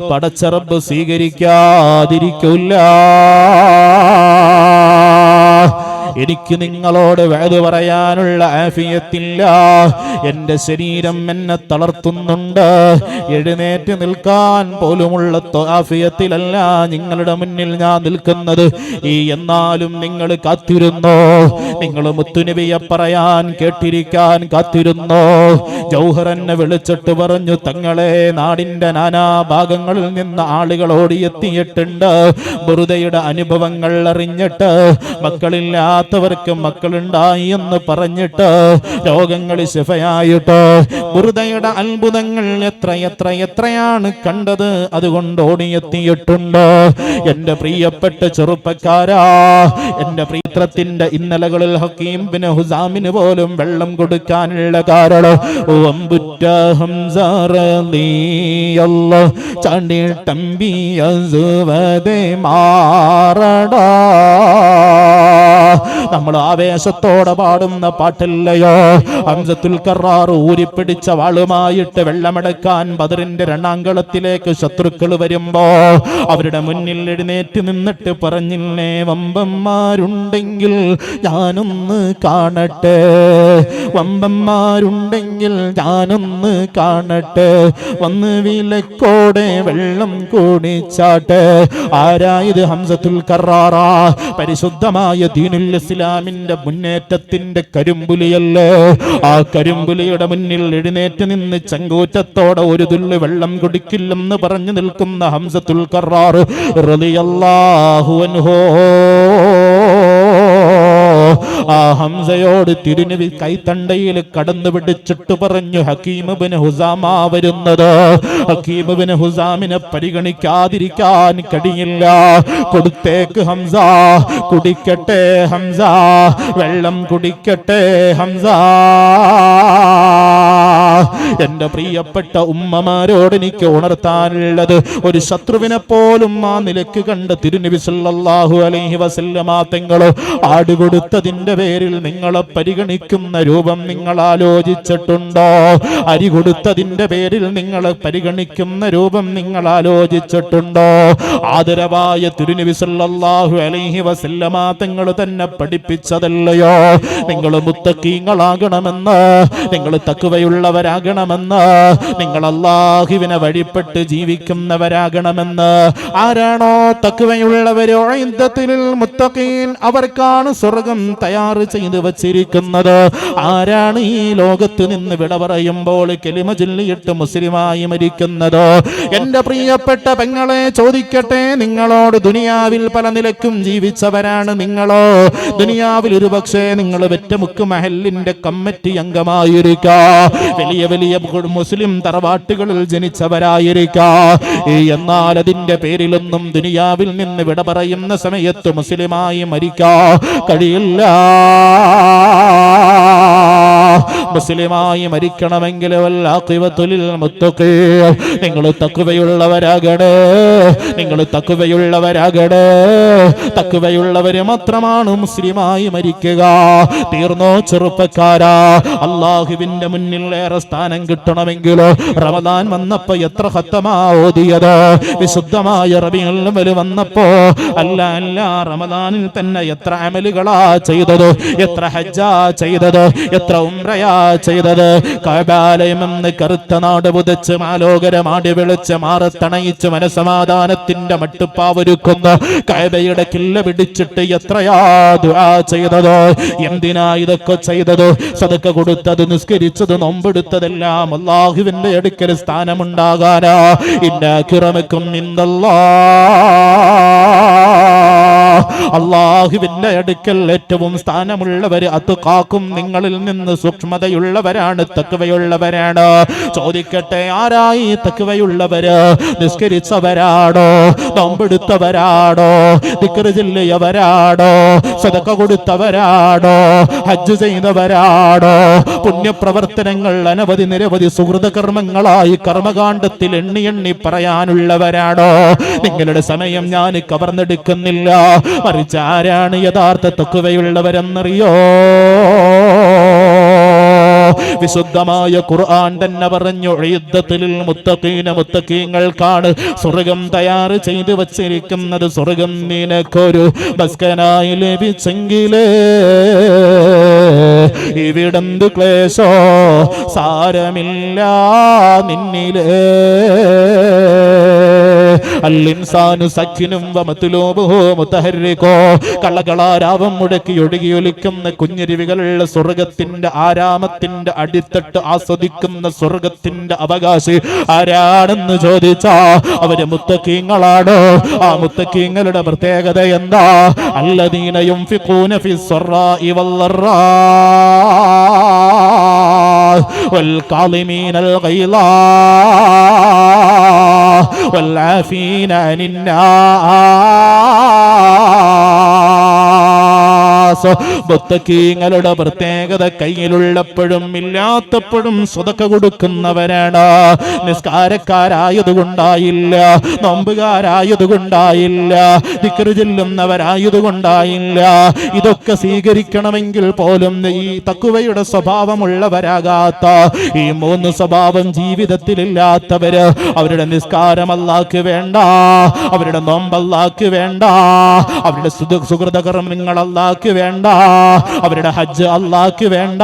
പടച്ച റബ്ബ് സ്വീകരിക്കാതിരിക്കില്ല. എനിക്ക് നിങ്ങളോട് വഅദ് പറയാനുള്ള ആഫിയത്തില്ല. എൻ്റെ ശരീരം എന്നെ തളർത്തുന്നുണ്ട്. എഴുന്നേറ്റ് നിൽക്കാൻ പോലുമുള്ള ആഫിയത്തിലല്ല നിങ്ങളുടെ മുന്നിൽ ഞാൻ നിൽക്കുന്നത്. എന്നാലും നിങ്ങൾ കാത്തിരുന്നോ? നിങ്ങൾ മുത്തുനബിയെ പറയാൻ കേട്ടിരിക്കാൻ കാത്തിരുന്നോ? ജൗഹർ എന്നെ വിളിച്ചിട്ട് പറഞ്ഞു, തങ്ങളെ നാടിൻ്റെ നാനാഭാഗങ്ങളിൽ നിന്ന് ആളുകൾ ഓടിയെത്തിയിട്ടുണ്ട്. ബുറുദയുടെ അനുഭവങ്ങൾ അറിഞ്ഞിട്ട് മക്കളില്ലാത്തവർക്ക് മക്കളുണ്ടായി എന്ന് പറഞ്ഞിട്ട് രോഗങ്ങൾ ശിഫയായിട്ട് ബുറുദയുടെ അത്ഭുതങ്ങൾ എത്രയാണ് കണ്ടത്. അതുകൊണ്ട് ഓടിയെത്തിയിട്ടുണ്ട്. എൻ്റെ പ്രിയപ്പെട്ട ചെറുപ്പക്കാരാ, എൻ്റെ പ്രിയത്തിന്റെ ഇന്നലകളിൽ ഹക്കീം ബിൻ ഹുസാമിന് പോലും വെള്ളം കൊടുക്കാനുള്ള കാരണം വമ്പുറ്റ ഹംസ റളിയല്ലാഹു ചാണ്ടിട്ടമ്പിയസുവദേ മാറടാ. നമ്മൾ ആവേശത്തോടെ പാടുന്ന പാട്ടില്ലയോ? ഹംസത്തുൽ കറാർ ഊരിപ്പിടിച്ച വാളുമായിട്ട് വെള്ളമെടുക്കാൻ ബദറിന്റെ രണാങ്കളത്തിലേക്ക് ശത്രുക്കൾ വരുമ്പോ അവരുടെ മുന്നിൽ എഴുന്നേറ്റ് നിന്നിട്ട് പറഞ്ഞില്ലേ, വമ്പന്മാരുണ്ടെങ്കിൽ ഞാനൊന്ന് കാണട്ടെ, വമ്പന്മാരുണ്ടെങ്കിൽ ഞാനൊന്ന് കാണട്ടെ, വന്ന് വിലക്കോടെ വെള്ളം കുടിച്ചാട്ടെ. ആരായത്? ഹംസത്തുൽ കറാറാ. പരിശുദ്ധമായ ദീനുൽ ഇസ്ലാമിന്റെ മുന്നേറ്റത്തിന്റെ കരിമ്പുലിയല്ലേ? ആ കരിമ്പുലിയുടെ മുന്നിൽ എഴുന്നേറ്റ് നിന്ന് ചങ്കൂറ്റത്തോടെ ഒരു തുള്ളി വെള്ളം കുടിക്കില്ലെന്ന് പറഞ്ഞു നിൽക്കുന്ന ഹംസത്തുൽ കറാർ റളിയല്ലാഹു അൻഹു. ആ ഹംസയോട് തിരുനബി കൈത്തണ്ടയിൽ കടന്നു പിടിച്ചിട്ട് പറഞ്ഞു, ഹക്കീം ഇബ്നു ഹുസാമ വരുന്നത്. ഹക്കീം ഇബ്നു ഹുസാമിനെ പരിഗണിക്കാതിരിക്കാൻ കഴിയില്ല. കൊടുത്തേക്ക് ഹംസ, കുടിക്കട്ടെ ഹംസ, വെള്ളം കുടിക്കട്ടെ ഹംസ. എന്റെ പ്രിയപ്പെട്ട ഉമ്മമാരോട് എനിക്ക് ഉണർത്താനുള്ളത്, ഒരു ശത്രുവിനെ പോലും ആ നിലക്ക് കണ്ട തിരുനബി സല്ലല്ലാഹു അലൈഹി വസല്ലമ തങ്ങൾ ആടുകൊടുത്തതിന്റെ പേരിൽ നിങ്ങളെ പരിഗണിക്കുന്ന രൂപം നിങ്ങൾ ആലോചിച്ചിട്ടുണ്ടോ? അരി കൊടുത്തതിന്റെ പേരിൽ നിങ്ങളെ പരിഗണിക്കുന്ന രൂപം നിങ്ങൾ ആലോചിച്ചിട്ടുണ്ടോ? ആദരവായ തിരുനബി സല്ലല്ലാഹു അലൈഹി വസല്ലമ തങ്ങൾ തന്നെ പഠിപ്പിച്ചതല്ലയോ നിങ്ങൾ മുത്തഖീങ്ങളാകണമെന്ന്, നിങ്ങൾ തഖ്വയുള്ളവരാകണമെന്ന്, നിങ്ങൾ അല്ലാഹുവിനെ വഴിപ്പെട്ട് ജീവിക്കുന്നവരാകണമെന്ന്. ആരാണോ തഖ്വയുള്ളവരോ ഇദ്ദത്തുൽ മുത്തഖീൻ, അവർക്കാണ് സ്വർഗം തയ്യാർ ചെയ്തു വച്ചിരിക്കുന്നത്. ആരാണ് ഈ ലോകത്ത് നിന്ന് വിട പറയുമ്പോൾ കലിമ ചൊല്ലിയിട്ട് മുസ്ലിമായി മരിക്കുന്നത്? എന്റെ പ്രിയപ്പെട്ട പെങ്ങളെ ചോദിക്കട്ടെ, നിങ്ങളോട് ദുനിയാവിൽ പല നിലക്കും ജീവിച്ചവരാണ് നിങ്ങളോ? ദുനിയാവിൽ ഒരു പക്ഷേ നിങ്ങൾ വെറ്റമുക്ക് മഹലിന്റെ കമ്മിറ്റി അംഗമായിരിക്കാം, വലിയ വലിയ മുസ്ലിം തറവാട്ടുകളിൽ ജനിച്ചവരായിരിക്കാം. എന്നാൽ അതിന്റെ പേരിലൊന്നും ദുനിയാവിൽ നിന്ന് വിട പറയുന്ന സമയത്ത് മുസ്ലിമായി മരിക്കാൻ കഴിയില്ല. മുസ്ലിമായി മരിക്കണമെങ്കിൽ നിങ്ങൾ തഖ്വയുള്ളവരാകണേ, നിങ്ങൾ തഖ്വയുള്ളവരാകണേ. തഖ്വയുള്ളവര് മാത്രമാണ് മുസ്ലിമായി മരിക്കുക. തീർന്നോ ചെറുപ്പക്കാരാ? അല്ലാഹുവിന്റെ മുന്നിൽ ഏറെ സ്ഥാനം കിട്ടണമെങ്കിൽ റമദാൻ വന്നപ്പോ എത്ര ഖത്തമാ ഓതിയത്? വിശുദ്ധമായ റബീഉൽ അവ്വൽ വന്നപ്പോ അല്ല റമദാനിൽ തന്നെ എത്ര അമലുകളാ ചെയ്തത്, എത്ര ഹജ്ജാ ചെയ്തത്, എത്ര ഉംറയാ ചെയ്തത്. കഅബാലയമെന്ന് കറുത്ത നാട് പുതച്ച് മാലോകരമാടി വിളിച്ച് മാറത്തണയിച്ച് മനസമാധാനത്തിന്റെ മട്ടുപ്പാവൊരുക്കുന്ന കഅബയുടെ കില്ല പിടിച്ചിട്ട് എത്രയാ ദുആ ചെയ്തത്. എന്തിനാ ഇതൊക്കെ ചെയ്തത്? സദഖ കൊടുത്തത്, നിസ്കരിച്ചത്, നോമ്പെടുത്തതെല്ലാം അല്ലാഹുവിന്റെ അടുക്കൽ സ്ഥാനമുണ്ടാകാനാ. ഇന്ന അക്രമക്കും അല്ലാഹുവിന്റെ അടുക്കൽ ഏറ്റവും സ്ഥാനമുള്ളവര് അത്ഖാക്കും, നിങ്ങളിൽ നിന്ന് സൂക്ഷ്മതയുള്ളവരാണ്, തഖ്വയുള്ളവരാണ്. ചോദിക്കട്ടെ, ആരായി തഖ്വയുള്ളവര്? നിസ്കരിച്ചവരാണോ? നോമ്പെടുത്തവരാണോ? ദിക്റ് ചൊല്ലിയവരാണോ? സദഖ കൊടുത്തവരാണോ? ഹജ്ജ് ചെയ്തവരാണോ? പുണ്യപ്രവർത്തനങ്ങൾ അനവധി നിരവധി സുഹൃത കർമ്മങ്ങളായി കർമ്മകാണ്ഡത്തിൽ എണ്ണി എണ്ണി പറയാനുള്ളവരാണോ? നിങ്ങളുടെ സമയം ഞാൻ കവർന്നെടുക്കുന്നില്ല. മറിച്ച് ആരാണ് യഥാർത്ഥ തഖ്വയുള്ളവരെന്നറിയോ? വിശുദ്ധമായ ഖുർആൻ തന്നെ പറഞ്ഞു, ഉഇദ്ദത്തുൽ മുത്തഖീന, മുത്തഖീങ്ങൾക്കാണ് സ്വർഗ്ഗം തയ്യാർ ചെയ്തു വച്ചിരിക്കുന്നത്. സ്വർഗ്ഗം നിനക്കൊരു ബസ്കനായി ലഭിച്ചെങ്കിലേ ഇവിടെന്ത് ക്ലേശോ സാരമില്ല നിന്നിലേ. അൽഇൻസാനു സഖിനും വമത്ലൂബുഹു മുതഹർരികോ. കളകളാരാവം മുടക്കി ഒഴുകിയൊലിക്കുന്ന കുഞ്ഞരുവികളുള്ള സ്വർഗത്തിന്റെ ആരാമത്തിന്റെ അടിത്തട്ട് ആസ്വദിക്കുന്ന സ്വർഗത്തിന്റെ അവകാശി ആരാണെന്ന് ചോദിച്ചാ അവര് മുത്തഖീങ്ങളാണ്. ആ മുത്തഖീങ്ങളുടെ പ്രത്യേകത എന്താ? അല്ലദീന യുൻഫിഖൂന ഫിസ്സറാഇ വല്ലറാ വൽകാളിമീനൽ ഗൈള والعافين عن الناس. മുത്തഖീങ്ങളുടെ പ്രത്യേകത കയ്യിലുള്ളപ്പോഴും ഇല്ലാത്തപ്പോഴും സ്വതക്ക കൊടുക്കുന്നവരാണ്. നിസ്കാരക്കാരായതുകൊണ്ടായില്ല, നോമ്പുകാരായതുകൊണ്ടായില്ല, ദിക്റ് ചൊല്ലുന്നവരായതുകൊണ്ടായില്ല. ഇതൊക്കെ സ്വീകരിക്കണമെങ്കിൽ പോലും ഈ തഖ്വയുടെ സ്വഭാവമുള്ളവരാകാത്ത ഈ മൂന്ന് സ്വഭാവം ജീവിതത്തിലില്ലാത്തവര്, അവരുടെ നിസ്കാരം അല്ലാഹ്ക്ക് വേണ്ട, അവരുടെ നോമ്പ് അല്ലാഹ്ക്ക് വേണ്ട, അവരുടെ സുകൃതകർമ്മങ്ങൾ അല്ലാഹ്ക്ക് വേണ്ട, അവരുടെ ഹജ്ജ് അല്ലാഹ്ക്ക് വേണ്ട.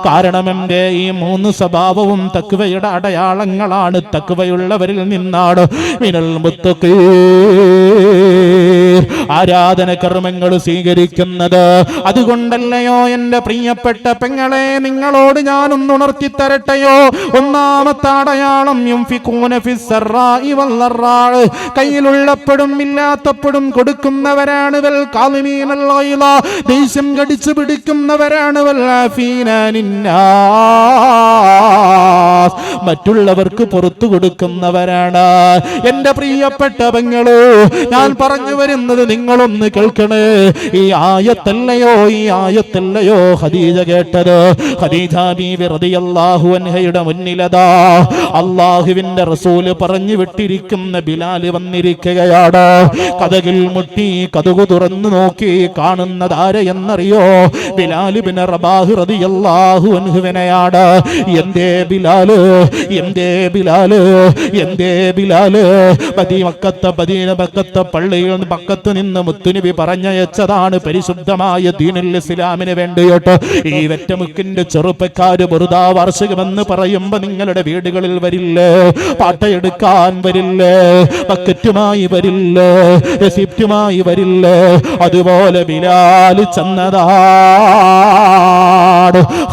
കാരണം എന്റെ ഈ മൂന്ന് സ്വഭാവവും തഖ്വയുടെ അടയാളങ്ങളാണ്. തഖ്വയുള്ളവരിൽ നിന്നാണ് മിനൽ മുത്തഖീൻ ആരാധന കർമ്മങ്ങൾ സ്വീകരിക്കുന്നത്. അതുകൊണ്ടല്ലയോ എന്റെ പ്രിയപ്പെട്ട പെങ്ങളെ, നിങ്ങളോട് ഞാനൊന്ന് ഉണർത്തി തരട്ടെയോ? ഒന്നാമത്തെ അടയാളം യുൻഫിഖൂന ഫിസ്സറാഇ വല്ലറാ, കയ്യിലുള്ളപ്പോഴും ഇല്ലാത്തപ്പോഴും കൊടുക്കുന്നവരാണ്. വൽ കാളിമീനൽ ഗൈള, ദേഷ്യം കടിച്ചു പിടിക്കുന്നവരാണ്. വൽ ആഫീന അനിന്നാസ്, മറ്റുള്ളവർക്ക് പുറത്തു കൊടുക്കുന്നവരാണ്. എന്റെ പ്രിയപ്പെട്ട പെങ്ങള്, ഞാൻ പറഞ്ഞു വരുന്നത് നിങ്ങളൊന്ന് കേൾക്കണേ. ഈ ആയത്തല്ലയോ ഖദീജ കേട്ടത്? ഖദീജ ബീവി റളിയല്ലാഹു അൻഹയുടെ മുന്നിലതാ അല്ലാഹുവിന്റെ റസൂല് പറഞ്ഞു വിട്ടിരിക്കുന്ന ബിലാല് വന്നിരിക്കുകയാണ്. കതകിൽ മുട്ടി കതകു തുറന്നു നോക്കി കാണുന്നത് ആരെയെന്നറിയോ? ബിലാല് ബിൻ റബാഹ് റളിയല്ലാഹു അൻഹുവിനെയാണ്. എന്തേ ബിലാല്, എന്തേ ബിലാല്, എന്തേ ബിലാല്? മക്കത്തെ പള്ളിയിൽ പക്കത്ത് നിന്ന് മുത്തുനബി പറഞ്ഞയച്ചതാണ് പരിശുദ്ധമായ ദീനുൽ ഇസ്ലാമിന് വേണ്ടിയിട്ട്. ഈ വെറ്റമുക്കിന്റെ ചെറുപ്പക്കാര് ബുർദാ വാർഷികമെന്ന് പറയുമ്പോ നിങ്ങളുടെ വീടുകളിൽ വരില്ലേ? പാട്ടയെടുക്കാൻ വരില്ലേ? ബക്കറ്റുമായി വരില്ലേ? റെസിപ്റ്റുമായി വരില്ലേ? അതുപോലെ ബിലാൽ ചെന്നതാണ്.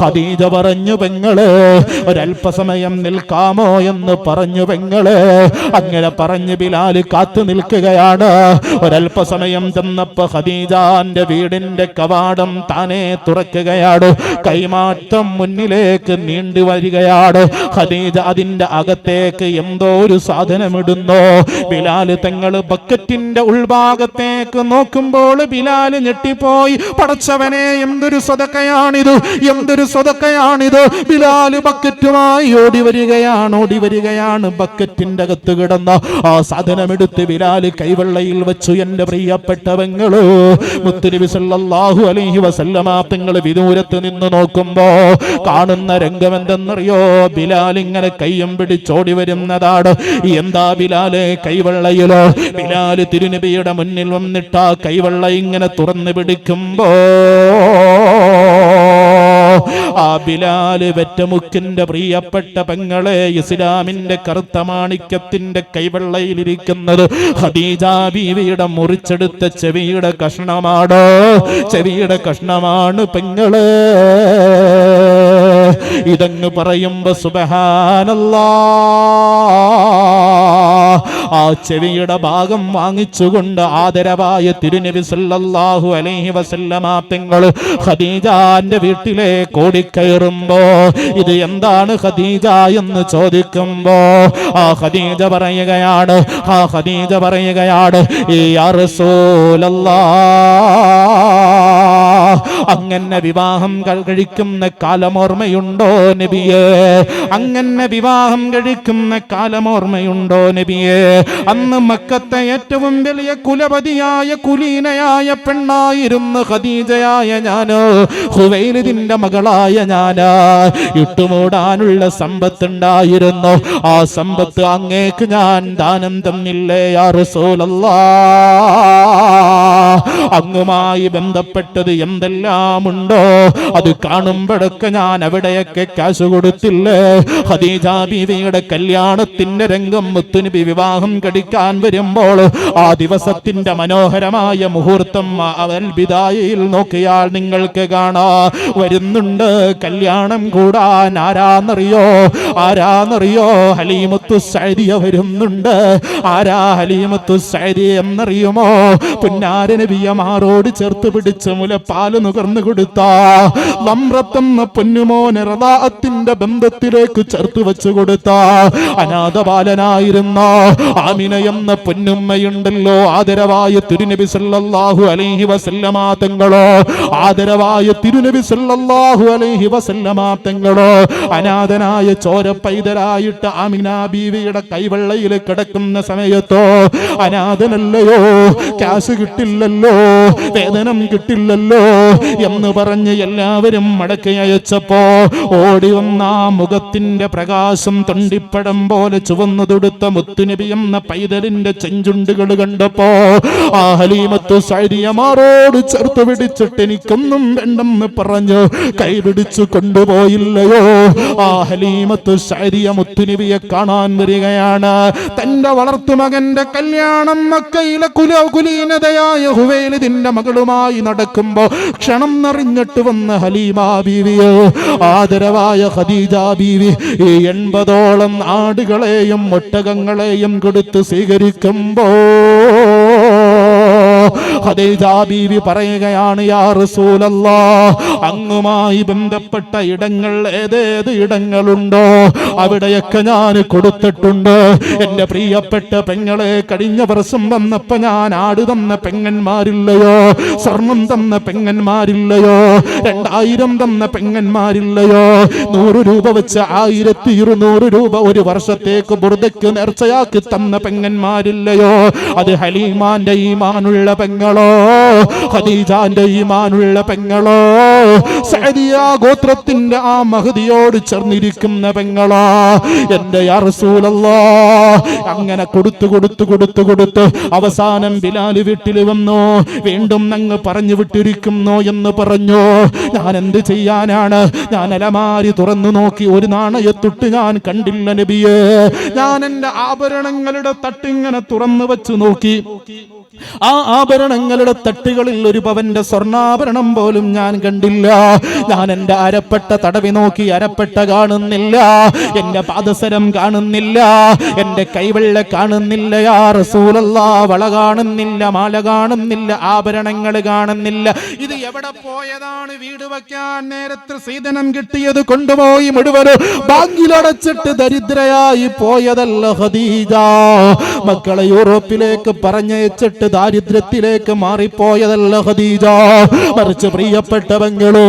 ഖദീജ പറഞ്ഞു, പെങ്ങളെ ഒരല്പസമയം നിൽക്കാമോ എന്ന് പറഞ്ഞു. പെങ്ങളെ അങ്ങനെ പറഞ്ഞു ബിലാൽ കാത്തു നിൽക്കുകയാണ്. ഒരല്പസമയം ചെന്നപ്പോ ഖദീജാന്റെ വീടിന്റെ കവാടം താനെ തുറക്കുകയാണ്. കൈമാറ്റം മുന്നിലേക്ക് നീണ്ടു വരികയാണ്. ഖദീജ അതിന്റെ അകത്തേക്ക് എന്തോ ഒരു സാധനമിടുന്നു. ബിലാല് തങ്ങള് ബക്കറ്റിന്റെ ഉൾഭാഗത്തേക്ക് നോക്കുമ്പോൾ ബിലാല് ഞെട്ടിപ്പോയി. പടച്ചവനെ, എന്തൊരു സ്വതക്കയാണിത്, എന്തൊരു സ്വതക്കയാണിത്! ബിലാല് ബക്കറ്റുമായി ഓടി വരികയാണ്. ബക്കറ്റിന്റെ അകത്ത് കിടന്ന ആ സാധനമെടുത്ത് ബിലാല് കൈവെള്ളയിൽ വെച്ചു. എന്റെ പ്രിയപ്പെട്ടവങ്ങള്, മുത്തുനബി സല്ലല്ലാഹു അലൈഹി വസല്ലമ തങ്ങൾ വിദൂരത്ത് നിന്ന് നോക്കുമ്പോ കാണുന്ന രംഗം എന്തെന്നറിയോ? ബിലാൽ ഇങ്ങനെ കയ്യും പിടിച്ചോടി വരുന്നതാണ്. എന്താ ബിലാല് കൈവെള്ളയിലോ? ബിലാല് തിരുനബിയുടെ മുന്നിൽ വന്നിട്ട് ആ കൈവെള്ള ഇങ്ങനെ തുറന്നു പിടിക്കുമ്പോ ആ ബിലാല് വെറ്റമുക്കിന്റെ പ്രിയപ്പെട്ട പെങ്ങളെ, ഇസ്ലാമിന്റെ കറുത്ത മാണിക്യത്തിന്റെ കൈവെള്ളയിലിരിക്കുന്നത് ഖദീജ ബീവിയുടെ മുറിച്ചെടുത്ത ചെവിയുടെ കഷ്ണമാണ്. ചെവിയുടെ കഷ്ണമാണ് പെങ്ങളെ. ഇതങ്ങ് പറയുമ്പോ സുബ്ഹാനല്ലാഹ്, ആ ചെവിയുടെ ഭാഗം വാങ്ങിച്ചുകൊണ്ട് ആദരവായ തിരുനബി സല്ലല്ലാഹു അലൈഹി വസല്ലമ തങ്ങൾ ഖദീജാന്റെ വീട്ടിലേക്ക് ഓടിക്കയറുമ്പോ ഇത് എന്താണ് ഖദീജ എന്ന് ചോദിക്കുമ്പോ ആ ഖദീജ പറയുകയാണ്, യാ റസൂലല്ലാഹ്, അങ്ങനെ വിവാഹം കഴിക്കുന്ന കാലമോർമ്മയുണ്ടോ നബിയേ? അങ്ങനെ വിവാഹം കഴിക്കുന്ന കാലമോർമ്മയുണ്ടോ നബിയേ? അന്ന് മക്കത്തെ ഏറ്റവും വലിയ കുലപതിയായ കുലീനയായ പെണ്ണായിരുന്നു ഖദീജയായ ഞാന്, ഖുവൈലിദിന്റെ മകളായ ഞാന്. ഇട്ടുമൂടാനുള്ള സമ്പത്തുണ്ടായിരുന്നു. ആ സമ്പത്ത് അങ്ങേക്ക് ഞാൻ ദാനം തന്നില്ലേ യാ റസൂലല്ലാഹ്? അങ്ങുമായി ബന്ധപ്പെട്ടത് എന്തെല്ലാം ഉണ്ടോ അത് കാണുമ്പോഴൊക്കെ ഞാൻ അവിടെയൊക്കെ കാശ് കൊടുത്തില്ലേ? ഖദീജ ബീവിയുടെ കല്യാണത്തിന്റെ രംഗം മുത്തുനബി വിവാഹം കഴിക്കാൻ വരുമ്പോൾ ആ ദിവസത്തിന്റെ മനോഹരമായ മുഹൂർത്തം അൽ ബിദായയിൽ നോക്കിയാൽ നിങ്ങൾക്ക് കാണാ വരുന്നുണ്ട്. കല്യാണം കൂടാൻ ആരാന്നറിയോ? ഹലീമത്തു സഅദിയ വരുന്നുണ്ട്. ആരാ ഹലീമത്തു സഅദിയ എന്നറിയുമോ? പുന്നാര നബിയെ മാറോട് ചേർത്ത് പിടിച്ച് മുലപ്പാല് നുകർന്നു കൊടുത്ത ലംറത്തെന്ന പൊന്നുമോനെ റദാഅത്തിന്റെ ബന്ധത്തിലേക്ക് ചേർത്ത് വെച്ചു കൊടുത്ത അനാഥബാലനായിരുന്ന ആമിന എന്ന പൊന്നുമ്മയുണ്ടല്ലോ, ആദരവായ തിരുനബി സല്ലല്ലാഹു അലൈഹി വസല്ലമ തങ്ങളോ, ആദരവായ തിരുനബി സല്ലല്ലാഹു അലൈഹി വസല്ലമ തങ്ങളോ അനാഥനായ ചോര പൈതലായിട്ട് ആമിന ബീവിയുടെ കൈവെള്ളയിൽ കിടക്കുന്ന സമയത്തോ, അനാഥനല്ലയോ, കാശ് കിട്ടില്ലല്ലോ, വേതനം കിട്ടില്ലല്ലോ എന്ന് പറഞ്ഞ് എല്ലാവരും മടക്കി അയച്ചപ്പോ ഓടി വന്ന ആ മുഖത്തിന്റെ പ്രകാശം തൊണ്ടിപ്പടം പോലെ ചുവന്നു തൊടുത്ത മുത്തുനബി എന്ന പൈതലിന്റെ ചെഞ്ചുണ്ടുകൾ കണ്ടപ്പോ ആ ഹലീമത്തു സഅദിയ മാറോട് ചേർത്ത് പിടിച്ചിട്ട് എനിക്കൊന്നും വേണ്ടെന്ന് പറഞ്ഞ് കൈപിടിച്ചു കൊണ്ടുപോയില്ലയോ? ആ ഹലീമത്തു സഅദിയ മുത്തുനബിയെ കാണാൻ വരികയാണ്. തന്റെ വളർത്തുമകന്റെ കല്യാണം മക്കയിലെ കുലീനതയായ ഹുവൈലിദിന്റെ മകളുമായി നടക്കുമ്പോ ക്ഷണം നിറഞ്ഞിട്ട് വന്ന ഹലീമ ബീവിയോ, ആദരവായ ഖദീജ ബീവി ഈ 80ഓളം ആടുകളെയും ഒട്ടകങ്ങളെയും കൊടുത്ത് സ്വീകരിക്കുമ്പോ ഖദീജ ബീവി പറയുകയാണ്, യാ റസൂലല്ലാഹ്, അങ്ങുമായി ബന്ധപ്പെട്ട ഇടങ്ങൾ ഏതേത് ഇടങ്ങളുണ്ടോ അവിടെയൊക്കെ ഞാൻ കൊടുത്തിട്ടുണ്ട്. എന്റെ പ്രിയപ്പെട്ട പെങ്ങളെ, കഴിഞ്ഞ വർഷം വന്നപ്പോ ഞാൻ ആട് തന്ന പെങ്ങന്മാരില്ലയോ, സ്വർണം തന്ന പെങ്ങന്മാരില്ലയോ, 2000 തന്ന പെങ്ങന്മാരില്ലയോ, 100 രൂപ വെച്ച് 1200 രൂപ ഒരു വർഷത്തേക്ക് ബുർദയ്ക്ക് നേർച്ചയാക്കി തന്ന പെങ്ങന്മാരില്ലയോ? അത് ഹലീമാന്റെ ഈമാനുള്ള പെങ്ങളോ, ഖദീജാന്റെ ഈമാനുള്ള പെങ്ങളോ, സഅദിയ ഗോത്രത്തിന്റെ ആ മഹദിയോട് ചേർന്നിരിക്കുന്ന പെങ്ങളോ? എന്റെ യാ റസൂലല്ലാഹ്, അങ്ങനെ കൊടുത്തു അവസാനം ബിലാൽ വീട്ടിൽ വന്നു. വീണ്ടും അങ്ങ് പറഞ്ഞു വിട്ടിരിക്കുന്നു എന്ന് പറഞ്ഞു. ഞാൻ എന്ത് ചെയ്യാനാണ്? ഞാൻ അലമാരി തുറന്നു നോക്കി, ഒരു നാണയത്തൊട്ട് ഞാൻ കണ്ടില്ല നബിയേ. ഞാൻ എന്റെ ആഭരണങ്ങളുടെ തട്ടിങ്ങനെ തുറന്നു വെച്ചു നോക്കി. ആ ആഭരണങ്ങളുടെ തട്ടുകളിൽ ഒരു പവന്റെ സ്വർണ്ണാഭരണം പോലും ഞാൻ കണ്ടില്ല. ഞാൻ എന്റെ അരപ്പെട്ട തടവി നോക്കി, അരപ്പെട്ട കാണുന്നില്ല, എന്റെ പാദസരം കാണുന്നില്ല, എന്റെ കൈവെള്ള കാണുന്നില്ല. യാ റസൂലല്ലാഹ്, വള കാണുന്നില്ല, മാല കാണുന്നില്ല, ആഭരണങ്ങൾ കാണുന്നില്ല. ഇത് എവിടെ പോയതാണ്? വീട് വയ്ക്കാൻ നേരത്തെ സീതനം കിട്ടിയത് കൊണ്ടുപോയി മുഴുവൻ ബാങ്കിലടച്ചിട്ട് ദരിദ്രയായി പോയതല്ല ഖദീജ. മക്കളെ യൂറോപ്പിലേക്ക് പറഞ്ഞയച്ചിട്ട് ദാരിദ്ര്യത്തിലേക്ക് മാറിപ്പോയതല്ല ഖദീജ. മറിച്ച് പ്രിയപ്പെട്ട പെങ്ങളോ,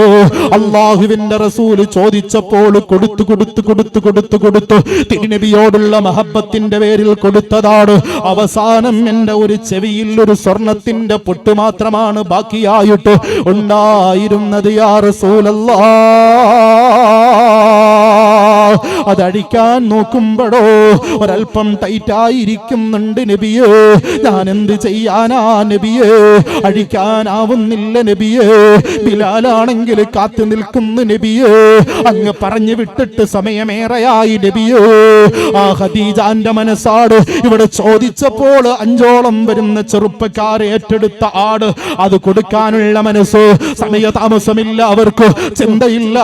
അല്ലാഹുവിന്റെ റസൂൽ ചോദിച്ചപ്പോൾ കൊടുത്തു തിരുനബിയോടുള്ള മഹബത്തിന്റെ പേരിൽ കൊടുത്തതാണ്. അവസാനം എന്റെ ഒരു ചെവിയിൽ ഒരു സ്വർണത്തിന്റെ പൊട്ട് മാത്രമാണ് ബാക്കിയായിട്ട് ഉണ്ടായിരുന്നത്. യാ റസൂലല്ലാഹ്, അതടിക്കാൻ നോക്കുമ്പോഴോ ഒരൽപ്പം ടൈറ്റായിരിക്കുന്നുണ്ട് നബിയേ. ഞാൻ എന്ത് ചെയ്യാനാ നബിയേ? അഴിക്കാനാവുന്നില്ല നബിയേ. ബിലാലാണെങ്കിൽ കാത്തു നിൽക്കുന്നു നബിയേ. അങ്ങ് പറഞ്ഞു വിട്ടിട്ട് സമയമേറെയായി നബിയേ. ആ ഖദീജാന്റെ മനസ്സാട് ഇവിടെ ചോദിച്ചപ്പോൾ 5ഓളം വരുന്ന ചെറുപ്പക്കാരെ ഏറ്റെടുത്ത ആട്, അത് കൊടുക്കാനുള്ള മനസ്സ്. സമയതാമസമില്ല അവർക്ക്, ചിന്തയില്ല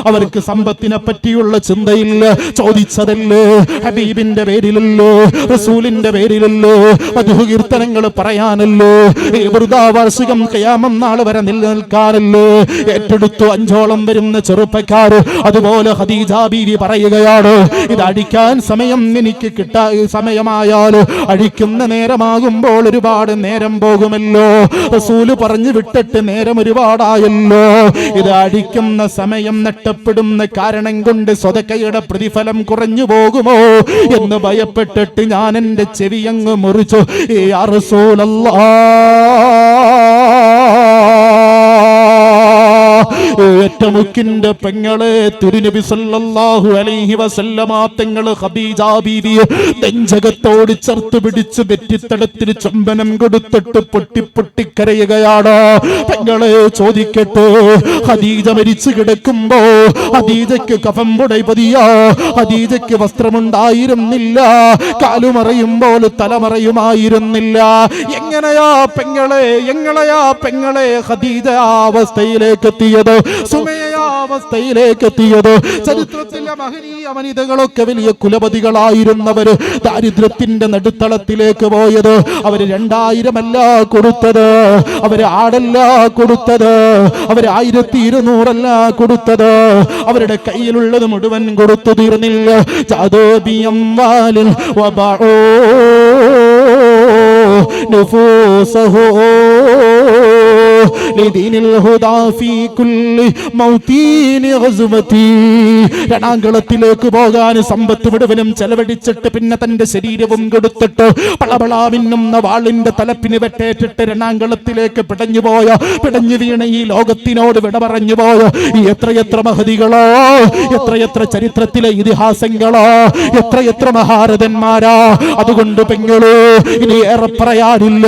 അവർക്ക് സമ്പത്തിനെ പറ്റിയുള്ള ചിന്തയില്ല. ചോദിച്ചതല്ലേ ഹബീബിന്റെ പേരിലല്ലോ, റസൂലിന്റെ പേരിലല്ലോ, മദ്ഹ് കീർത്തനങ്ങൾ പറയാനല്ലോ, ഈ വൃദ്ധാവാർഷികം ഖിയാമം നാൾ വരെ നിലനിൽക്കാനല്ലോ ഏറ്റെടുത്തു 5ഓളം വരുന്ന ചെറുപ്പക്കാർ. അതുപോലെ ഖദീജ ബീവി പറയുകയാണ്, ഇത് അടിക്കാൻ സമയം എനിക്ക് കിട്ടാ സമയമായാൽ അടിക്കുന്ന നേരമാകുമ്പോൾ ഒരുപാട് നേരം പോകുമല്ലോ, റസൂല് പറഞ്ഞു വിട്ടിട്ട് നേരം ഒരുപാടായല്ലോ, ഇത് അടിക്കുന്ന സമയം നഷ്ടപ്പെടുന്ന കാരണം കൊണ്ട് സ്വതക്കയുടെ പ്രതിഫലം കുറഞ്ഞു പോകുമോ എന്ന് ഭയപ്പെട്ടിട്ട് ഞാൻ എന്റെ ചെവിയങ്ങ് മുറിച്ചു. യാ റസൂലല്ലാഹ്, ഏറ്റമുക്കിന്റെ പെങ്ങളെ തിരുനബി സല്ലല്ലാഹു അലൈഹി വസല്ലമ തങ്ങൾ ഖദീജ ബീവിയെ നെഞ്ചകത്തോട് ചേർത്ത് പിടിച്ച് വെറ്റിത്തടത്തിന് ചുംബനം കൊടുത്തിട്ട് പൊട്ടിപ്പൊട്ടിക്കരയുകയാണ്. പെങ്ങളെ ചോദിക്കട്ടെ, ഖദീജ മരിച്ചു കിടക്കുമ്പോ ഖദീജയ്ക്ക് കഫം പുടൈപതിയാ, ഖദീജയ്ക്ക് വസ്ത്രമുണ്ടായിരുന്നില്ല, കാലുമറയുമ്പോൾ തലമറയുമായിരുന്നില്ല. എങ്ങനെയാ പെങ്ങളെ ഖദീജ അവസ്ഥയിലേക്ക് എത്തിയത്, സുമയ്യാവസ്ഥയിലേക്ക് എത്തിയത്? ചരിത്രത്തിലെ മഹനീയ വനിതകളൊക്കെ വലിയ കുലപതികളായിരുന്നവര് ദാരിദ്ര്യത്തിന്റെ നടുത്തളത്തിലേക്ക് പോയത്. അവര് 2000 അല്ല കൊടുത്തത്, അവര് ആടല്ല കൊടുത്തത്, അവര് 1200 അല്ല കൊടുത്തത്, അവരുടെ കയ്യിലുള്ളത് മുഴുവൻ കൊടുത്തു തീർന്നില്ല. ജാദോബിയം വാലിൽ വബഉ നഫൂസഹു ലദീനിൽ ഹുദാ ഫീ കുല്ലി മൗതീനി ഗസ്വതി. രണാങ്കളത്തിലേക്ക് പോകാൻ സമ്പത്ത് മുഴുവനും ചെലവഴിച്ചിട്ട് പിന്നെ തന്റെ ശരീരവും കൊടുത്തിട്ട് പളപളാമിന്നുന്ന വാളിന്റെ തലപ്പിന് വെട്ടേറ്റിട്ട് രണാങ്കളത്തിലേക്ക് പിടഞ്ഞു വീണ ഈ ലോകത്തിനോട് വിട പറഞ്ഞു പോയ എത്രയെത്ര മഹതികളോ, എത്രയെത്ര ചരിത്രത്തിലെ ഇതിഹാസങ്ങളോ, എത്രയെത്ര മഹാരഥന്മാരാ. അതുകൊണ്ട് പെങ്ങളെ ഇനി ഏറെ പറയാനില്ല.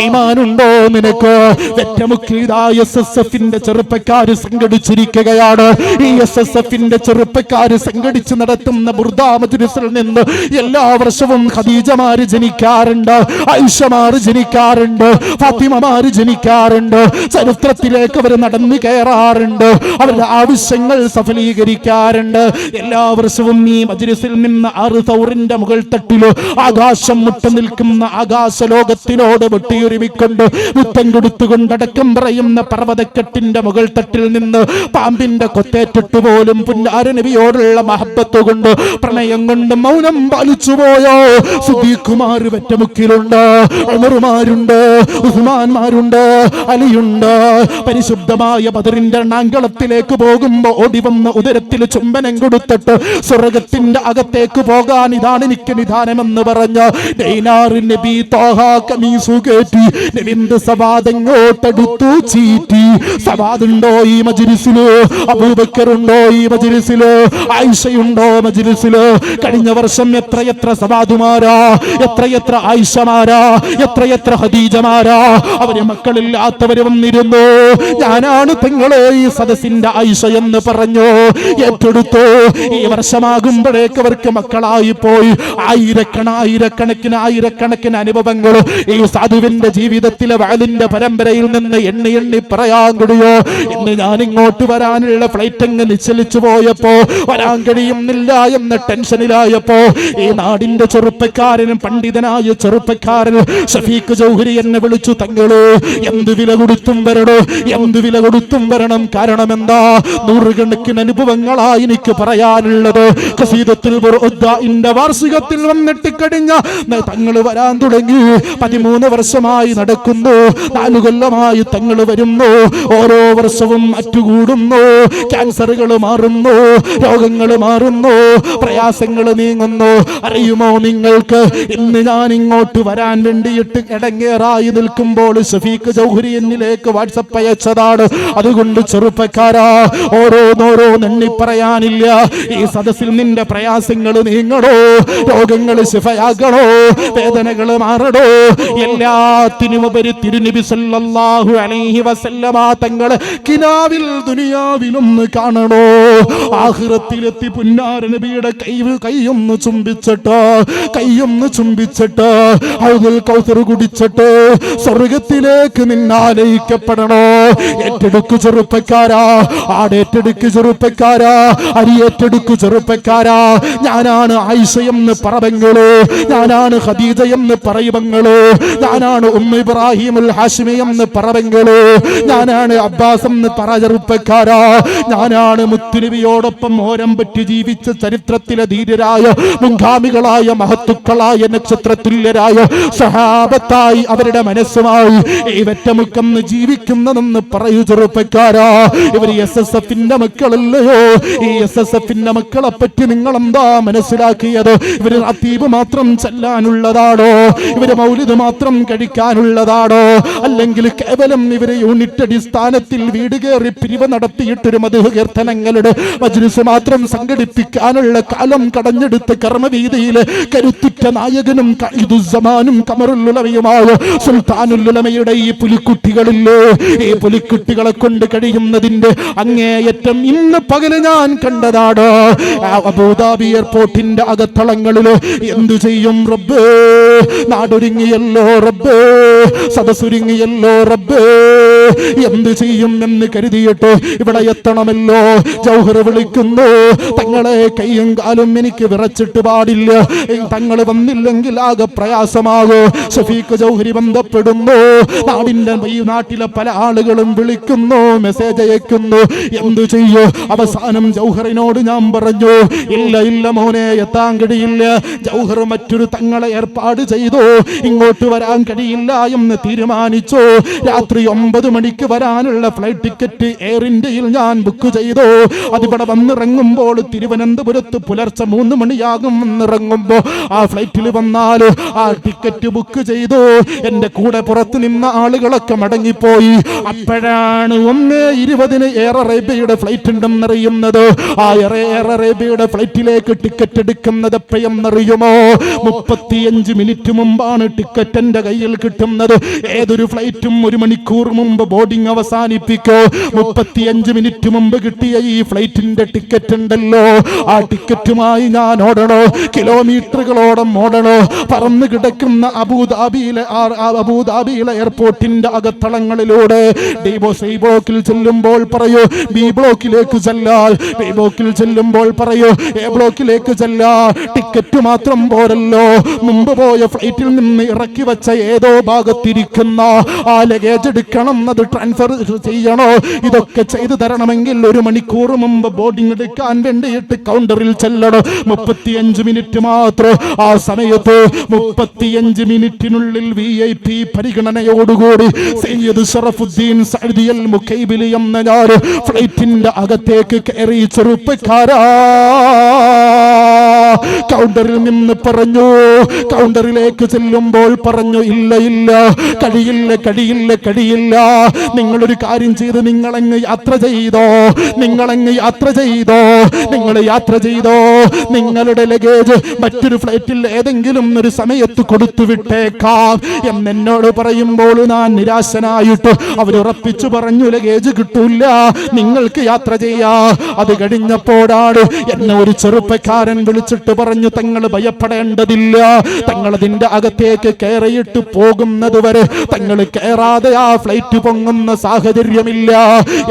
ഈമാനുണ്ടോ നിനക്ക്? വെറ്റമുക്കിയതായ SSFന്റെ ചെറുപ്പക്കാര് സംഘടിച്ചിരിക്കുകയാണ്. ഈ SSFന്റെ ചെറുപ്പക്കാര് സംഘടിച്ച് നടത്തുന്ന ബുർദ മജ്‌ലിസിൽ നിന്ന് എല്ലാ വർഷവും ഖദീജമാര് ജനിക്കാറുണ്ട്, ആയിഷമാര് ജനിക്കാറുണ്ട്, ഫാത്തിമമാര് ജനിക്കാറുണ്ട്. ചരിത്രത്തിലേക്ക് അവർ നടന്നു കയറാറുണ്ട്, അവരുടെ ആവശ്യങ്ങൾ സഫലീകരിക്കാറുണ്ട്. എല്ലാ വർഷവും ഈ മജ്‌ലിസിൽ നിന്ന് 6 തൗറിന്റെ മുകൾ തട്ടില് ആകാശം മുട്ട നിൽക്കുന്ന ആകാശ ലോകത്തിനോട് വെട്ടിയൊരുമിക്കൊണ്ട് മുത്തം കൊടുത്തുകൊണ്ടടക്കം പറയുന്ന പർവ്വതക്കെട്ടിന്റെ മുകൾ തട്ടിൽ നിന്ന് പാമ്പിന്റെ കൊത്തേറ്റിട്ട് പോലും പുന്നാര നബിയോടുള്ള മഹബത്ത് കൊണ്ട് പ്രണയം കൊണ്ട് മൗനം പാലിച്ചുപോയോ സിദ്ദീഖുമാർ വെറ്റമുക്കിലുണ്ട്, ഉമറുമാരുണ്ട്, ഉസ്മാൻമാരുണ്ട്, അലിയുണ്ട്. പരിശുദ്ധമായ ബദറിന്റെ രണാങ്കളത്തിലേക്ക് പോകുമ്പോ ഓടി വന്ന ഉദരത്തിൽ ചുംബനം കൊടുത്തിട്ട് സ്വർഗത്തിന്റെ അകത്തേക്ക് പോകാൻ ഇതാണ് എനിക്ക് നിധാനമെന്ന് പറഞ്ഞ നബി ത്വാഹ കമീസു കേറ്റി നബിന്റെ സവാദങ്ങോട്ടെടുത്തു ചീറ്റി. സവാദുണ്ടോ ഈ മജ്‌ലിസില്? അബൂബക്കറുണ്ടോ ഈ മജ്‌ലിസില്? ആയിഷയുണ്ടോ മജ്‌ലിസില്? കഴിഞ്ഞ വർഷം എത്രയെത്ര സവാദുമാരാ, എത്രയെത്ര ആയിഷമാരാ, എത്രയെത്ര ഖദീജമാരാ. അവര് മക്കളില്ലാത്തവര് വന്നിരുന്നു. ഞാനാണ് പെങ്ങളെ ഈ സദസ്സിന്റെ ആയിഷ എന്ന് പറഞ്ഞു ഏറ്റെടുത്തു. ഈ വർഷമാകുമ്പോഴേക്ക് അവർക്ക് മക്കളായി പോയി. ആയിരക്കണക്കിന് അനുഭവങ്ങൾ ഈ സാധുവിന്റെ ജീവിതത്തിലെ വാലിന്റെ പരമ്പരയിൽ നിന്ന് എണ്ണി പറയാൻ കഴിയോ? ഇന്ന് ഞാൻ ഇങ്ങോട്ട് വരാനുള്ള ഫ്ലൈറ്റ് അങ്ങ് നിശ്ചലിച്ചു പോയപ്പോ, വരാൻ കഴിയുന്നില്ല എന്ന ടെൻഷനിലായപ്പോ ഈ നാടിന്റെ ചെറുപ്പക്കാരനും പണ്ഡിതനായ ചെറുപ്പക്കാരൻ ഷഫീഖ് ചൗഹരി എന്നെ വിളിച്ചു, തങ്ങള് എന്ത് വില കൊടുത്തും വരണം. കാരണം എന്താ? 100 കണക്കിന് അനുഭവങ്ങളായി എനിക്ക് പറയാനുള്ളത്. ഖസീദത്തുൽ ബുർദാഇന്റെ വാർഷികത്തിൽ വന്നിട്ട് കഴിഞ്ഞ തങ്ങൾ വരാൻ തുടങ്ങി. 13 വർഷമായി നടക്കുന്നു, 4 കൊല്ലമായി തങ്ങൾ വരുന്നു. ഓരോ വർഷവും അറ്റുകൂടുന്നു, ക്യാൻസറുകൾ മാറുന്നു, രോഗങ്ങൾ മാറുന്നു, പ്രയാസങ്ങൾ നീങ്ങുന്നു. അറിയുമോ നിങ്ങൾക്ക്, ഇന്ന് ഞാൻ ഇങ്ങോട്ട് വരാൻ വേണ്ടിയിട്ട് ഇടങ്ങേറായി നിൽക്കുമ്പോൾ ഷഫീഖ് ചൗഹരി എന്നിലേക്ക് വാട്സപ്പ് അയച്ചതാണ്. അതുകൊണ്ട് ചെറുപ്പക്കാരാ, ഓരോന്നെണ്ണി പറയാനില്ല. ഈ സദസ്സിൽ നിന്റെ പ്രയാസങ്ങൾ നീങ്ങണോ, രോഗങ്ങൾ ശിഫയാകണോ, വേദനകൾ മാറണോ, എല്ലാത്തിനും ഉപരി തിരുനബി സല്ലല്ലാഹു അലൈഹി വസല്ലമ തങ്ങളെ കിനാവിൽ ദുനിയാവിലൊന്ന് കാണണോ, ആഖിറത്തിലെത്തി പുന്നാര നബിയുടെ കൈയൊന്ന് ചുംബിച്ചിട്ട് ഹൗദുൽ കൗസർ കുടിച്ചിട്ട് സ്വർഗത്തിലേക്ക് നിന്നാലയിക്കപ്പെടണോ. ഏറ്റെടുക്കു ചെറുപ്പക്കാരാ, ആടേറ്റെടുക്കു ചെറുപ്പക്കാരാ, അരിയേറ്റെടുക്കു ചെറുപ്പക്കാരാ. ഞാനാണ് ആയിഷ എന്ന് പറവങ്ങള്, ഞാനാണ് ഖദീജ എന്ന് പറയുവങ്ങള്, ഞാനാണ് ഉമ്മ ഇബ്രാഹിമുൽ ഹാഷിമി എന്ന് പറവങ്ങള്, ഞാനാണ് അബ്ബാസ് എന്ന് പറ ചെറുപ്പക്കാരാ. ഞാനാണ് മുത്തുനബിയോടൊപ്പം ഓരം പറ്റി ജീവിച്ച ചരിത്രത്തിലെ ധീരരായ മുൻഗാമികളായ മഹത്തുക്കളായ നക്ഷത്രതുല്യരായ സഹാബത്തായി അവരുടെ മനസ്സുമായി ഈ വെറ്റമുക്കം ജീവിക്കുന്നതെന്ന് പറയൂ ചെറുപ്പക്കാരാ. ഇവർ SSFന്റെ മക്കളല്ലയോ? ഈ SSFന്റെ മക്കളെ പറ്റി നിങ്ങൾ എന്താ മനസ്സിലാക്കിയത്? ഇവര് റത്തീബ് മാത്രം ചെല്ലാനുള്ളതാണോ? ഇവര് മൗലിദ് മാത്രം കഴിക്കാനുള്ളതാണോ? അല്ലെങ്കിൽ കേവലം ഇവര് യൂണിറ്റ് അടിസ്ഥാനത്തിൽ വീട് കയറി പിരിവ് നടത്തിയിട്ടൊരു മദ്ഹ് കീർത്തനങ്ങളുടെ മജ്ലിസ് മാത്രം സംഘടിപ്പിക്കാനുള്ള കാലം കടഞ്ഞെടുത്ത കർമ്മവീതിയിലെ കരുത്തുറ്റ നായകനും ഖൈദുസ്സമാനും ഖമറുൽ ഉലമയുമായ സുൽത്താനുൽ ഉലമയുടെ ഈ പുലിക്കുട്ടികളില്ലേ, ഈ പുലിക്കുട്ടികളെ കൊണ്ട് കഴിയുന്നതിന്റെ അങ്ങേയറ്റം ഇന്ന് പകല് ഞാൻ കണ്ടതാണ്. അബൂദാബി എയർപോർട്ടിന്റെ അകത്തളങ്ങളില് എന്തു ചെയ്യും റബ്ബേ, നാടൊരുങ്ങിയല്ലോ റബ്ബേ, സദസ്സുരുങ്ങിയല്ലോ റബ്ബേ, എന്തു ചെയ്യും എന്ന് കരുതിയിട്ട് ഇവിടെ എത്തണമല്ലോ. ജൗഹർ വിളിക്കുന്നു, തങ്ങളെ കൈയും കാലും എനിക്ക് വിറച്ചിട്ട് പാടില്ല, തങ്ങൾ വന്നില്ലെങ്കിൽ ആകെ പ്രയാസമാകോ. ഷഫീഖ് ജൗഹരി ബന്ധപ്പെടുന്നു, ഈ നാട്ടിലെ പല ആളുകളും വിളിക്കുന്നു, മെസ്സേജ് അയക്കുന്നു, എന്തു ചെയ്യൂ. അവസാനം ജൗഹറിനോട് ഞാൻ പറഞ്ഞു, ഇല്ല മോനെ, എത്താൻ കഴിയില്ല. ജൗഹർ മറ്റൊരു തങ്ങളെ ഏർപ്പാട് ചെയ്തു, ഇങ്ങോട്ട് വരാൻ കഴിയില്ല എന്ന് തീരുമാനിച്ചു. രാത്രി 9 മണിക്ക് വരാനുള്ള ഫ്ലൈറ്റ് ടിക്കറ്റ് എയർ ഇന്ത്യയിൽ ഞാൻ ബുക്ക് ചെയ്തു. അതിവിടെ വന്നിറങ്ങുമ്പോൾ തിരുവനന്തപുരത്ത് പുലർച്ചെ 3 മണിയാകും വന്നിറങ്ങുമ്പോ ആ ഫ്ലൈറ്റിൽ വന്നാൽ ആ ടിക്കറ്റ് ബുക്ക് ചെയ്തു. എന്റെ കൂടെ പുറത്ത് നിന്ന ആളുകളൊക്കെ മടങ്ങിപ്പോയി. അപ്പോഴാണ് 1:20 എയർ അറേബ്യയുടെ ഫ്ലൈറ്റ് ഉണ്ടെന്നറിയുന്നത്. ആ എയർ അറേബ്യയുടെ ഫ്ലൈറ്റിലേക്ക് ടിക്കറ്റ് എടുക്കുന്നത് എപ്പോഴെന്നറിയുമോ? 35 മിനിറ്റ് മുമ്പാണ് ടിക്കറ്റ് എന്റെ കയ്യിൽ കിട്ടുന്നത്. ഏതൊരു ഫ്ലൈറ്റും 1 മണിക്കൂർ മുമ്പ് ബോർഡിംഗ് അവസാനിപ്പിക്കോ. 35 മിനിറ്റ് മുമ്പ് കിട്ടിയ ഈ ഫ്ലൈറ്റിന്റെ ടിക്കറ്റ് ഉണ്ടല്ലോ, ആ ടിക്കറ്റുമായി ഞാൻ ഓടണോ, കിലോമീറ്ററുകളോളം ഓടണോ. പറന്നു കിടക്കുന്ന അബൂദാബിയിലെ എയർപോർട്ടിന്റെ അകത്തളങ്ങളിലൂടെ സി ബ്ലോക്കിൽ ചെല്ലുമ്പോൾ പറയൂ ബി ബ്ലോക്കിലേക്ക് ചെല്ലാൽ, ബി ബ്ലോക്കിൽ ചെല്ലുമ്പോൾ പറയൂ എ ബ്ലോക്കിലേക്ക് ചെല്ലാ. ടിക്കറ്റ് മാത്രം പോരല്ലോ, മുമ്പ് പോയ ഫ്ലൈറ്റിൽ നിന്ന് ഇറക്കി വെച്ച ഏതോ ഭാഗത്തിരിക്കുന്ന ആ ലഗേജ് എടുക്കണം, അത് ട്രാൻസ്ഫർ ചെയ്യണോ. ഇതൊക്കെ ചെയ്തു തരണമെങ്കിൽ 1 മണിക്കൂർ മുമ്പ് ബോർഡിംഗ് എടുക്കാൻ വേണ്ടിയിട്ട് കൗണ്ടറിൽ ചെല്ലണം. 35 മിനിറ്റ് മാത്രം. ആ സമയത്ത് 35 മിനിറ്റിനുള്ളിൽ VIP പരിഗണനയോടുകൂടി സയ്യിദ് ശറഫുദ്ദീൻ സഅദി അൽ മുഖൈബിലി എന്ന ഞാൻ ഫ്ലൈറ്റിന്റെ അകത്തേക്ക് കയറി. ചെറുപ്പക്കാരാ, കൗണ്ടറിൽ നിന്ന് പറഞ്ഞു, കൗണ്ടറിലേക്ക് ചെല്ലുമ്പോൾ പറഞ്ഞു, ഇല്ല കഴിയില്ല. നിങ്ങളൊരു കാര്യം ചെയ്ത് നിങ്ങളങ്ങ് യാത്ര ചെയ്തോ, നിങ്ങളുടെ ലഗേജ് മറ്റൊരു ഫ്ലൈറ്റിൽ ഏതെങ്കിലും ഒരു സമയത്ത് കൊടുത്തു വിട്ടേക്കാം എന്നോട് പറയുമ്പോൾ ഞാൻ നിരാശനായിട്ട് അവരുറപ്പിച്ചു പറഞ്ഞു, ലഗേജ് കിട്ടൂല, നിങ്ങൾക്ക് യാത്ര ചെയ്യാ. അത് കഴിഞ്ഞപ്പോഴാണ് എന്നെ ഒരു ചെറുപ്പക്കാരൻ വിളിച്ചിട്ട് പറഞ്ഞു, തങ്ങൾ ഭയപ്പെടേണ്ടതില്ല, തങ്ങൾ അതിന്റെ അകത്തേക്ക് കയറിയിട്ട് പോകുന്നത് വരെ തങ്ങൾ കയറാതെ ആ ഫ്ലൈറ്റ് പൊങ്ങുന്ന സാഹചര്യമില്ല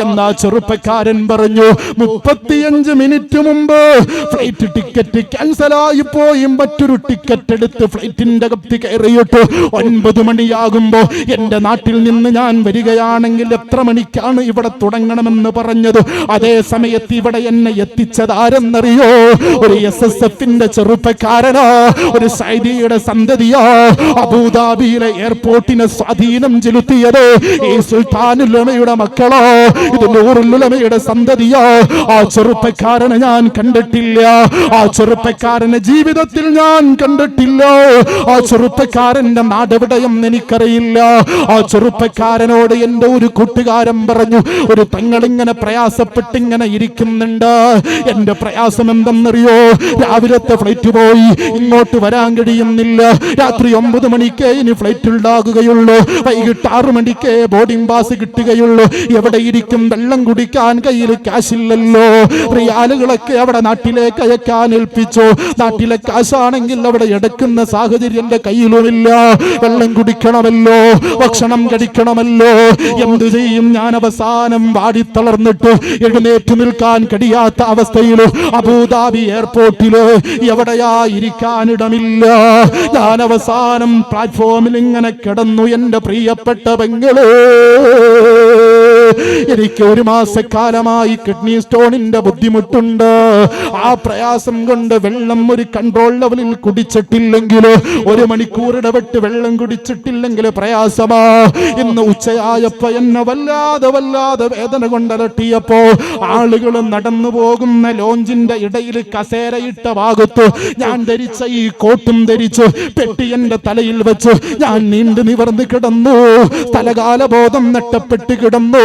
എന്നാ ചെറുപ്പക്കാരൻ പറഞ്ഞു. 35 മിനിറ്റ് മുമ്പ് ഫ്ലൈറ്റ് ടിക്കറ്റ് ക്യാൻസലായി പോയി മറ്റൊരു ടിക്കറ്റ് എടുത്ത് ഫ്ലൈറ്റിന്റെ അകത്ത് കയറിയിട്ട് 9 മണിയാകുമ്പോ എന്റെ നാട്ടിൽ നിന്ന് ഞാൻ വരികയാണെങ്കിൽ എത്ര മണിക്കാണ് ഇവിടെ തുടങ്ങണമെന്ന് പറഞ്ഞത്. അതേ സമയത്ത് ഇവിടെ എന്നെ എത്തിച്ചത് ആരെന്നറിയോ? ഒരു SSFന്റെ ചെറുപ്പക്കാരനാ, ഒരു സൈദിയുടെ സന്തതിയാ. അബൂദാബിയിലെ എയർപോർട്ടിനെ സ്വാധീനം ചെലുത്തിയത് ഈ സുൽത്താനുൽ ഉലമയുടെ മക്കളോ, ഇത് നൂറുൽ ഉലമയുടെ സന്തതിയാ. ആ ചെറുപ്പക്കാരനെ ഞാൻ കണ്ടിട്ടില്ല, ആ ചെറുപ്പക്കാരനെ ജീവിതത്തിൽ ഞാൻ കണ്ടിട്ടില്ല. ആ ചെറുപ്പക്കാരന്റെ നാടെവിടെയെന്ന് എനിക്കറിയില്ല. ആ ചെറുപ്പക്കാരനോട് എന്റെ ഒരു കൂട്ടുകാരൻ പറഞ്ഞു, ഒരു തങ്ങളിങ്ങനെ പ്രയാസപ്പെട്ടിങ്ങനെ ഇരിക്കുന്നുണ്ട്. എന്റെ പ്രയാസം എന്തെന്നറിയോ? രാവിലത്തെ ഫ്ലൈറ്റ് പോയി, ഇങ്ങോട്ട് വരാൻ കഴിയുന്നില്ല. രാത്രി 9 മണിക്കേ ഇനി ഫ്ലൈറ്റ് ഉണ്ടാകുകയുള്ളൂ. വൈകിട്ട് 6 മണിക്കേ ബോർഡിംഗ് പാസ് കിട്ടുകയുള്ളൂ. എവിടെ ഇരിക്കും? വെള്ളം കുടിക്കാൻ കയ്യിൽ കാശില്ലല്ലോ. റിയാലുകളൊക്കെ അവിടെ നാട്ടിലേക്ക് അയക്കാൻ ഏൽപ്പിച്ചു. നാട്ടിലെ കാശാണെങ്കിൽ അവിടെ എടുക്കുന്ന സാഹചര്യം എന്റെ കയ്യിലുമില്ല. വെള്ളം കുടിക്കണമല്ലോ, ഭക്ഷണം കഴിക്കണമല്ലോ. എന്തു ചെയ്യും? ഞാൻ അവസാനം വാടിത്തളർന്നിട്ട് എഴുന്നേറ്റ് നിൽക്കാൻ കഴിയാത്ത അവസ്ഥയിൽ അബുദാബി എയർപോർട്ടില് എവിടെയാ ഇരിക്കാനിടമില്ല. ഞാൻ അവസാനം പ്ലാറ്റ്ഫോമിൽ ഇങ്ങനെ കിടന്നു. എന്റെ പ്രിയപ്പെട്ട പെങ്ങള്, എനിക്ക് 1 മാസക്കാലമായി കിഡ്നി സ്റ്റോണിന്റെ ബുദ്ധിമുട്ടുണ്ട്. ആ പ്രയാസം കൊണ്ട് വെള്ളം ഒരു കൺട്രോൾ ലെവലിൽ കുടിച്ചിട്ടില്ലെങ്കിൽ, 1 മണിക്കൂർ ഇടവിട്ട് വെള്ളം കുടിച്ചിട്ടില്ലെങ്കിൽ പ്രയാസമാ. ഇന്ന് ഉച്ചയായപ്പോ എന്നെ വല്ലാതെ വേദന കൊണ്ടലട്ടിയപ്പോ ആളുകൾ നടന്നു പോകുന്ന ലോഞ്ചിന്റെ ഇടയിൽ കസേരയിട്ട ഭാഗത്ത് ഞാൻ ധരിച്ച ഈ കോട്ടും ധരിച്ച് പെട്ടി എന്റെ തലയിൽ വെച്ച് ഞാൻ നീണ്ടു നിവർന്ന് കിടന്നു. തലകാലബോധം നഷ്ടപ്പെട്ട് കിടന്നു.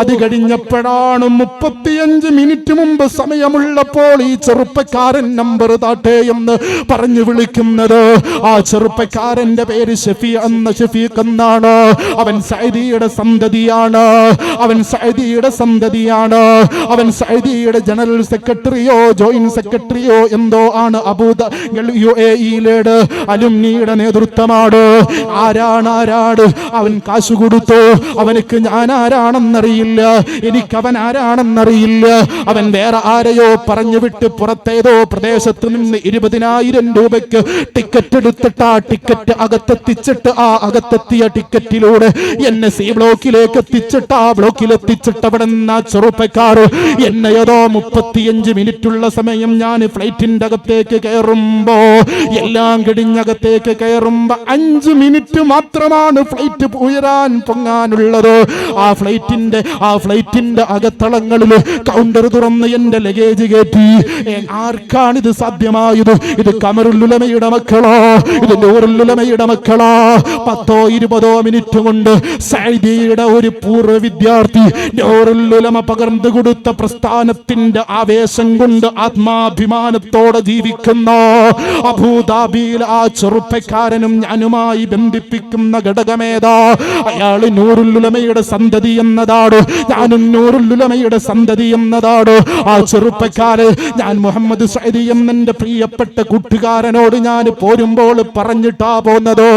അത് കഴിഞ്ഞപ്പോഴാണ് 35 മിനിറ്റ് മുമ്പ് സമയമുള്ളപ്പോൾ ഈ ചെറുപ്പക്കാരൻ നമ്പർ താട്ടെ എന്ന് പറഞ്ഞു വിളിക്കുന്നത്. ആ ചെറുപ്പക്കാരന്റെ പേര് ഷഫീഖ് എന്നാണ്. അവൻ സഅദിയുടെ സന്തതിയാണ്. അവൻ സഅദിയുടെ ജനറൽ സെക്രട്ടറിയോ ജോയിന്റ് സെക്രട്ടറിയോ എന്തോ ആണ്. UAE-യുടെ അലുമിനിയുടെ നേതൃത്വമാണ്. ആരാണ്? അവൻ കാശ് കൊടുത്തു. അവനക്ക് ഞാൻ ആരാണെന്നറിയില്ല, എനിക്ക് അവൻ ആരാണെന്നറിയില്ല. അവൻ വേറെ ആരെയോ പറഞ്ഞു വിട്ട് പുറത്തേതോ പ്രദേശത്ത് നിന്ന് 20,000 രൂപയ്ക്ക് ടിക്കറ്റ് എടുത്തിട്ട് ആ ടിക്കറ്റ് അകത്തെത്തിച്ചിട്ട് ആ അകത്തെത്തിയ ടിക്കറ്റിലൂടെ എന്നെ സി ബ്ലോക്കിലേക്ക് എത്തിച്ചിട്ട് ആ ബ്ലോക്കിൽ എത്തിച്ചിട്ട് അവിടെ നിന്ന് ആ ചെറുപ്പക്കാർ എന്നെ ഏതോ 35 മിനിറ്റുള്ള സമയം ഞാൻ ഫ്ലൈറ്റിന്റെ അകത്തേക്ക് കയറുമ്പോ എല്ലാം കിടിഞ്ഞകത്തേക്ക് കയറുമ്പോ 5 മിനിറ്റ് മാത്രമാണ് ഫ്ലൈറ്റ് ഉയരാൻ പൊങ്ങാനുള്ളത്. ആ ഫ്ലൈറ്റിന്റെ അകത്തളങ്ങളിൽ കൗണ്ടർ തുറന്ന് എന്റെ ലഗേജ് കയറ്റി. ആർക്കാണിത് സാധ്യമായത്? ഇത് ഖമറുൽ ഉലമയുടെ മക്കളോ? ഇത് നൂറുൽ ഉലമയുടെ മക്കളോ? 10-20 മിനിറ്റ് കൊണ്ട് സഅദിയുടെ ഒരു പൂർവ്വ വിദ്യാർത്ഥി നൂറുൽ ഉലമ പകർന്നു കൊടുത്ത പ്രസ്ഥാനത്തിന്റെ ആവേശം കൊണ്ട് ആത്മാഭിമാനത്തോടെ ജീവിക്കുന്ന അബൂദാബിയിൽ ആ ചെറുപ്പക്കാരനും ഞാനുമായി ബന്ധിപ്പിക്കുന്ന ഘടകമേതാ? അയാൾ നൂറുൽ ഉലമയുടെ സന്തതി എന്നതാണ്. ഞാനും നൂറുൽ ഉലമയുടെ സന്തതി എന്നതാണ്. ആ ചെറുപ്പക്കാര് ഞാൻ മുഹമ്മദ് സഅദി എന്നെന്റെ പ്രിയപ്പെട്ട കൂട്ടുകാരനോട് ഞാൻ പോരുമ്പോൾ പറഞ്ഞിട്ടാ പോന്നത്.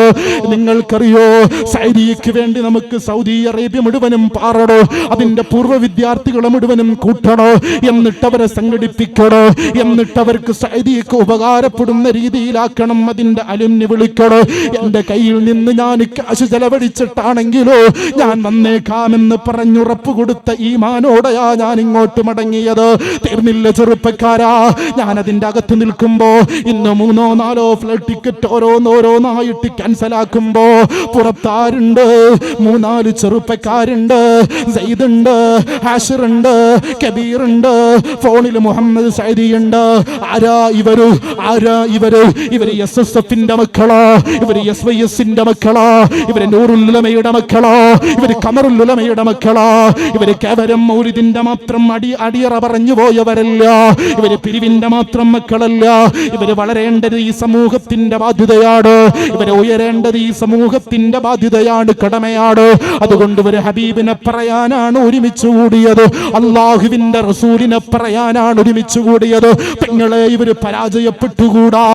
നിങ്ങൾക്കറിയോ, സഅദിക്ക് വേണ്ടി നമുക്ക് സൗദി അറേബ്യ മുഴുവനും പാറണോ, അതിന്റെ പൂർവ്വ വിദ്യാർത്ഥികളെ മുഴുവനും കൂട്ടണോ, എന്നിട്ടവരെ സംഘടിപ്പിക്കണോ, എന്നിട്ടവർക്ക് സഅദിക്ക് ഉപകാരപ്പെടുന്ന രീതിയിലാക്കണം. അതിന്റെ അലുമിനി വിളിക്കണോ. എന്റെ കയ്യിൽ നിന്ന് ഞാൻ കാശ് ചെലവഴിച്ചിട്ടാണെങ്കിലോ ഞാൻ വന്നേക്കാമെന്ന് പറഞ്ഞുറപ്പ് കൊടുത്ത ഈമാനോടെയാ ഞാൻ ഇങ്ങോട്ട് മടങ്ങിയത്. തീർന്നില്ല ചെറുപ്പക്കാരാ. ഞാൻ അതിന്റെ അകത്ത് നിൽക്കുമ്പോ ഇന്ന് 3-4 ഫ്ലൈറ്റ് ടിക്കറ്റ് ഓരോന്നായിട്ട് ക്യാൻസലാക്കുമ്പോ പുറത്താരുണ്ട്? 3-4 ചെറുപ്പക്കാരുണ്ട്. സയ്യിദുണ്ട്, ഹാഷിറുണ്ട്, കബീറുണ്ട്, ഫോണിൽ മുഹമ്മദ് സഅദിയുണ്ട്. ആരാ ഇവര്? ഇവര് SSFന്റെ മക്കളാ, ഇവര് SYSന്റെ മക്കളാ, ഇവര് നൂറുൽ ഉലമയുടെ മക്കളാ, ഇവര് ഖമറുൽ ഉലമയുടെ മക്കളാ. ഇവര് കേവലം മൗലിദിന്റെ മാത്രം അടിയറ പറഞ്ഞു പോയവരല്ല. ഇവര് പിരിവിന്റെ മാത്രം മക്കളല്ല. ഇവര് വളരേണ്ടത് ഈ സമൂഹത്തിന്റെ ബാധ്യതയാണ്. ഇവരെ ഉയരേണ്ടത് ഈ സമൂഹത്തിന്റെ ബാധ്യതയാണ്, കടമയാണ്. അതുകൊണ്ട് ഇവര് ഹബീബിനെ പറയാനാണ് ഒരുമിച്ച് കൂടിയത്. അള്ളാഹുവിന്റെ റസൂലിനെ പറയാനാണ് ഒരുമിച്ച് കൂടിയത്. പെങ്ങളെ, ഇവര് പരാജയപ്പെട്ടുകൂടാ.